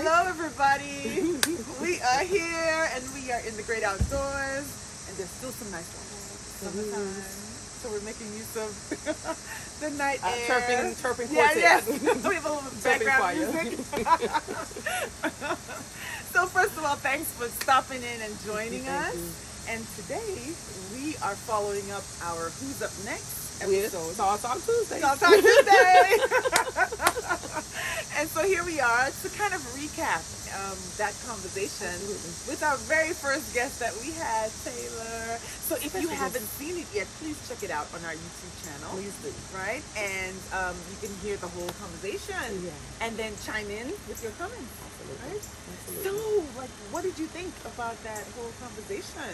Hello, everybody. We are here, and we are in the great outdoors, and there's still some nice weather. Summertime. So we're making use of the night air. Chirping Yeah, quartet. yes. We have a little background music. So first of all, thanks for stopping in and joining us. And today we are following up our Who's Up Next episode. Tall Talk Tuesday. Tall Talk Tuesday. And so here we are to kind of recap that conversation with our very first guest that we had, Taylor. So if you haven't seen it yet, please check it out on our YouTube channel. Please do. Right? And you can hear the whole conversation and then chime in with your comments. Right? So, like, what did you think about that whole conversation?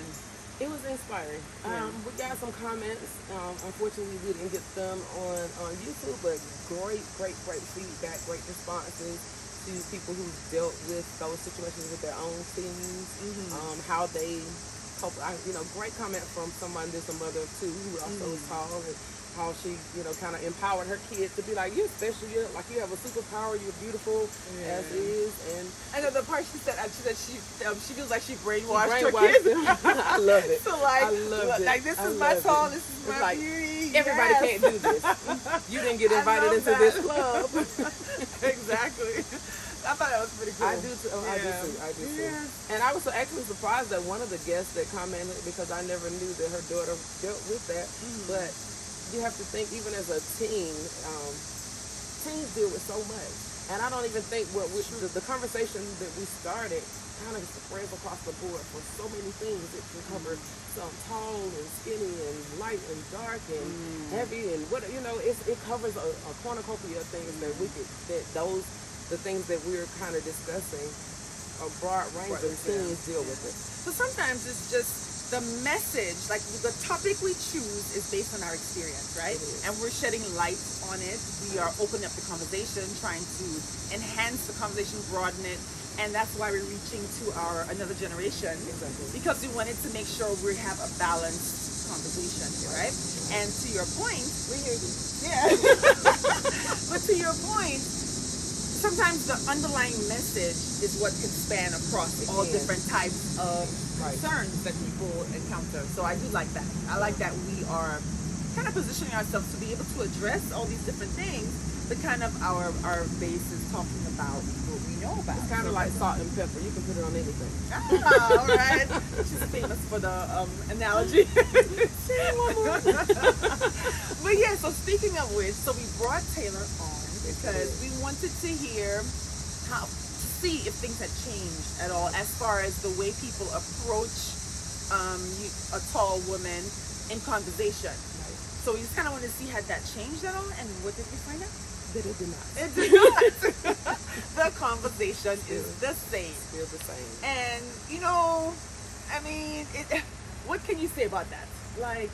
It was inspiring. We got some comments. Unfortunately, we didn't get them on YouTube, but great feedback, great responses to people who dealt with those situations with their own teens, how they cope. Great comment from someone that's a mother of two who also is tall, and how she, kind of empowered her kids to be like, you're special, you're like, you have a superpower, you're beautiful as is. And I know the part she said she feels like she brainwashed her kids. I love it. So like, I love it. Like this is my tall, this is my like, beauty. Everybody can't do this. You didn't get invited into this club. Exactly. I thought that was pretty cool. I do too. I do too. And I was actually surprised that one of the guests that commented, because I never knew that her daughter dealt with that. But you have to think, even as a teen, teens deal with so much. And I don't even think the conversation that we started kind of spreads across the board for so many things. It can cover some tall and skinny and light and dark and heavy and it covers a cornucopia of things that the things that we're kind of discussing, a broad range of teens deal with it. So sometimes it's just the message, like the topic we choose is based on our experience, right? And we're shedding light on it. We are opening up the conversation, trying to enhance the conversation, broaden it. And that's why we're reaching to another generation. Exactly. Because we wanted to make sure we have a balanced conversation, right? And to your point, we hear you. Yeah. But to your point, sometimes the underlying message is what can span across all different types of concerns that people encounter. So I do like that. I like that we are kind of positioning ourselves to be able to address all these different things, but kind of our base is talking about what we know about. It's kind of like salt and pepper. You can put it on anything. Ah, all right. She's famous for the analogy. But yeah, so speaking of which, so we brought Taylor on because we wanted to hear to see if things had changed at all as far as the way people approach a tall woman in conversation. Right. So we just kind of wanted to see had that changed at all, and what did we find out? That it did not. It did not. The conversation is the same. Still the same. And I mean, what can you say about that? Like,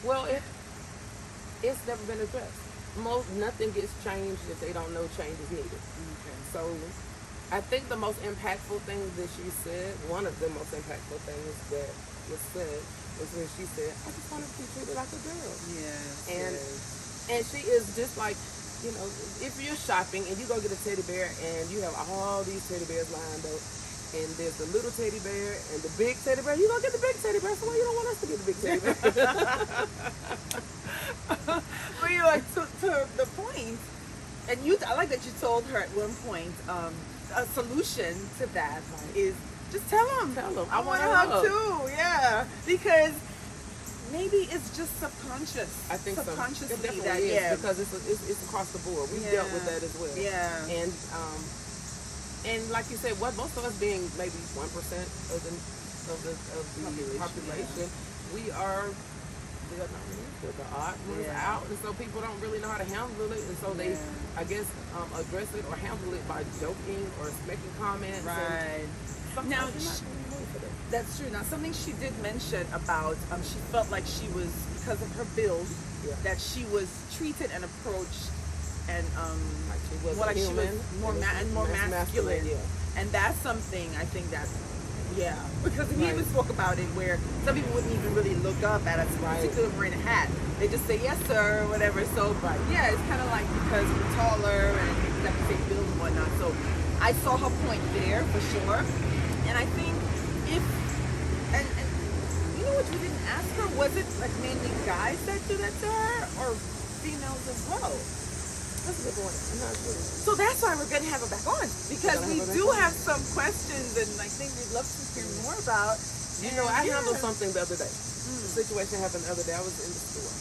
well, it's never been addressed. Nothing gets changed if they don't know change is needed. Okay. So I think the most impactful thing that she said, one of the most impactful things that was said, was when she said, I just want to be treated like a girl. Yes. And she is just like, if you're shopping and you go get a teddy bear and you have all these teddy bears lined up, and there's the little teddy bear and the big teddy bear, you gonna get the big teddy bear, so why you don't want us to get the big teddy bear? But like to the point, and I like that you told her at one point, a solution to that is just tell them. I want to hug too. Yeah, because maybe it's just subconscious. I think subconsciously so. It definitely is, because it's across the board. We've dealt with that as well. Yeah. And like you said, most of us being maybe 1% of the population, we are the odd ones out, and so people don't really know how to handle it, and so they, I guess, address it or handle it by joking or making comments. Right. Now, that's true. Now, something she did mention about she felt like she was, because of her build, that she was treated and approached and like she was more masculine. And that's something I think that because he even spoke about it where some people wouldn't even really look up at us, particularly wearing a hat. They just say yes sir or whatever. So it's kind of like because we're taller and we got the same build and whatnot. So I I saw her point there for sure. And I think if, and you know what we didn't ask her? Was it like mainly guys that do that to her or females as well? That's a good point. I'm not sure. So that's why we're going to have her back on, because we have her back do on. have some questions and I think we'd love to hear more about. You know, I handled Yeah. something the other day. The situation happened the other day. I was in the store,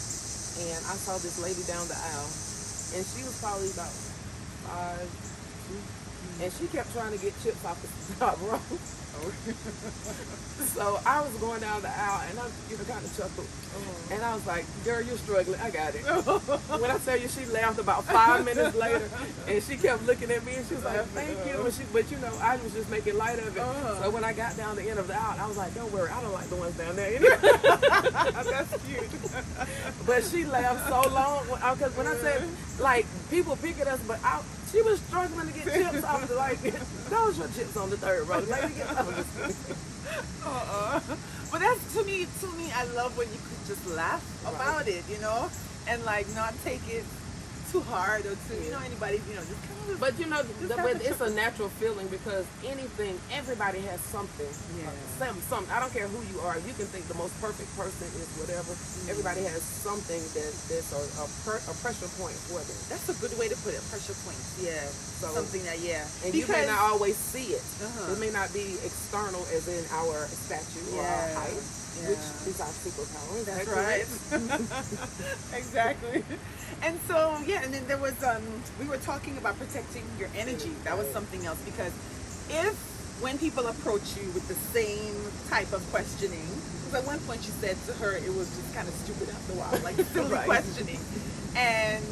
and I saw this lady down the aisle, and she was probably about 5'2", and she kept trying to get chips off the top row. So I was going down the aisle, and I kind of chuckled, and I was like, "Girl, you're struggling. I got it." When I tell you, she laughed about 5 minutes later, and she kept looking at me, and she was like, "Thank you." But you know, I was just making light of it. So when I got down the end of the aisle, I was like, "Don't worry, I don't like the ones down there." That's cute. But she laughed so long because when I said like people pick at us, but she was struggling to get chips off the like those your chips on the third row. Lady, get off. But that's to me, I love when you could just laugh about it, you know, and like not take it too hard or too, you know, anybody, you know, just kind of. But you know, but it's a natural feeling because everybody has something. Yeah. Some. I don't care who you are. You can think the most perfect person is whatever. Everybody has something that's a pressure point for them. That's a good way to put it. Pressure points. Yeah. So, something that, yeah. And you may not always see it. Uh-huh. It may not be external as in our stature or our height, which is our superpower. That's right. Exactly. And so, yeah, and then there was, we were talking about protecting your energy. That was something else, because when people approach you with the same type of questioning, because at one point you said to her it was just kind of stupid after a while, like silly questioning. And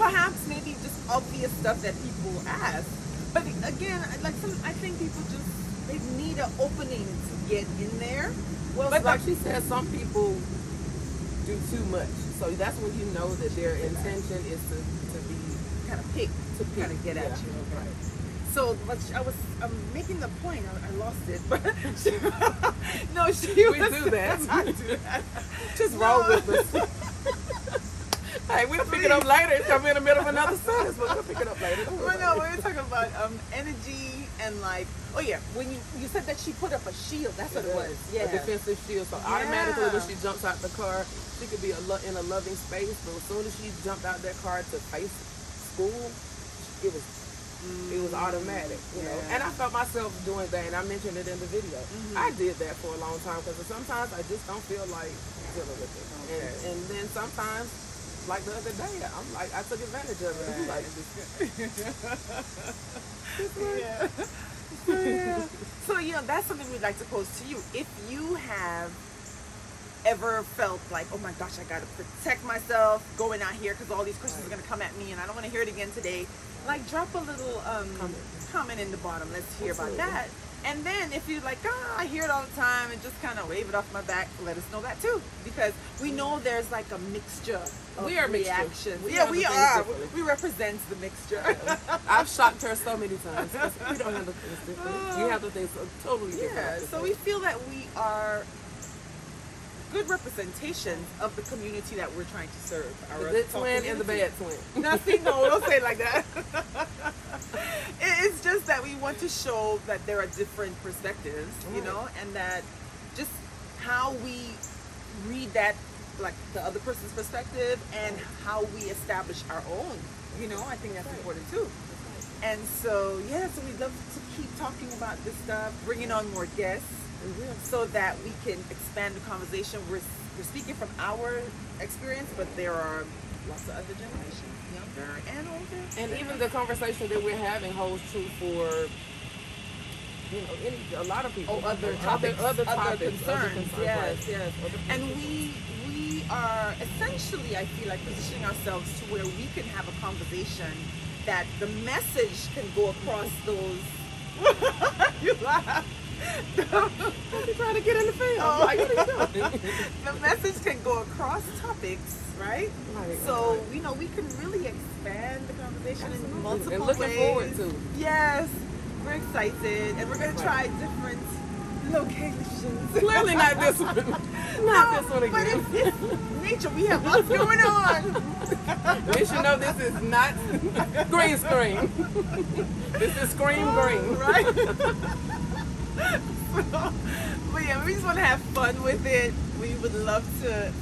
perhaps maybe just obvious stuff that people ask. But again, I think people just, they need an opening to get in there. Well, but like she said, some people do too much. So that's when you know that their intention is to be kind of pick, to kind of get at you. Okay. Right. So, but I'm making the point. I lost it, but she We do that. I do that. Just roll with us. Hey, we'll pick it up later. It's gonna be in the middle of another sentence, but we'll pick it up later. Well, no, we were talking about energy and like, oh yeah, when you said that she put up a shield, that's what it was. Yeah, a defensive shield. So automatically when she jumps out the car, she could be in a loving space, but as soon as she jumped out that car to face school, it was automatic, you know. And I felt myself doing that, and I mentioned it in the video. I did that for a long time because sometimes I just don't feel like dealing with it. Okay. And then sometimes, like the other day, I'm like, I took advantage of it. I'm like, So, you know, that's something we'd like to pose to you. If you have ever felt like, oh my gosh, I gotta protect myself going out here because all these questions are gonna come at me and I don't want to hear it again today, like drop a little comment in the bottom. Let's hear about that. And then if you're like, I hear it all the time, and just kind of wave it off my back, let us know that too, because we know there's like a mixture of reactions. We are. We represent the mixture. I've shocked her so many times. We don't handle things different. We handle things totally different. Yeah. So we feel that we are good representations of the community that we're trying to serve. The good twin and the bad twin. Nothing, no, don't say it like that. It's just that we want to show that there are different perspectives, you know, and that just how we read that, like the other person's perspective, and how we establish our own, you know, I think that's important too. And so, yeah, so we'd love to keep talking about this stuff, bringing on more guests, so that we can expand the conversation. We're speaking from our experience, but there are lots of other generations, younger and older. And even the conversation that we're having holds true for, you know, a lot of people. Other topics, other concerns. Yes, right. yes. And we are essentially, I feel like, positioning ourselves to where we can have a conversation that the message can go across those. You laugh. You're trying to get in the film. Like, what are you doing? The message can go across topics, right? So, you know, we can really expand the conversation in multiple ways. And looking forward to. Yes, we're excited, and we're going to try different locations. Clearly not this one. Not this one But again. it's nature. We have lots going on. You should know this is not green screen. This is screen green. Right? But yeah, we just want to have fun with it. We would love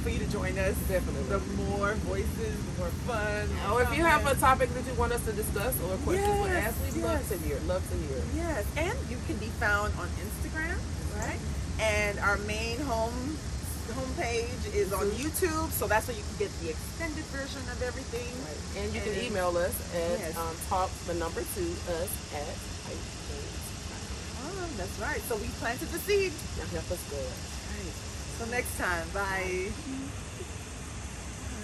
for you to join us. Definitely. The more voices, the more fun. Or if you have a topic that you want us to discuss or questions to Yes, ask, we'd yes. love to hear. Love to hear. Yes, and you can be found on Instagram, right? And our main homepage is on YouTube, so that's where you can get the extended version of everything. Right. And you can email us at Yes. talk2us at Oh, that's right. So we planted the seed. Now help us go. So next time, bye.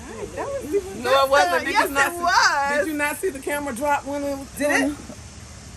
All right, that was No, it wasn't. Did yes, you not it was. Did you not see the camera drop when it was Did it?